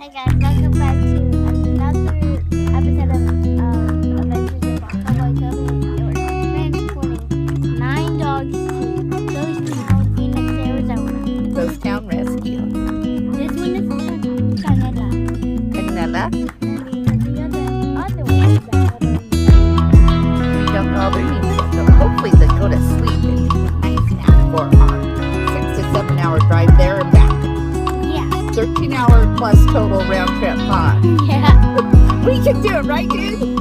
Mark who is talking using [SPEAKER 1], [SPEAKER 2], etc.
[SPEAKER 1] Hey guys, welcome back to another episode of Adventures in Baja. We're transporting 9 dogs to Ghost Town, Phoenix, Arizona.
[SPEAKER 2] Ghost Town Rescue.
[SPEAKER 1] This one is Canela.
[SPEAKER 2] Canela?
[SPEAKER 1] And the other one is
[SPEAKER 2] We don't know their names yet, so hopefully they go to sleep and take a nice nap for our 6 to 7 hour drive there and back.
[SPEAKER 1] Yeah.
[SPEAKER 2] 13-hour plus total round trip, huh?
[SPEAKER 1] Yeah.
[SPEAKER 2] We can do it, right, dude?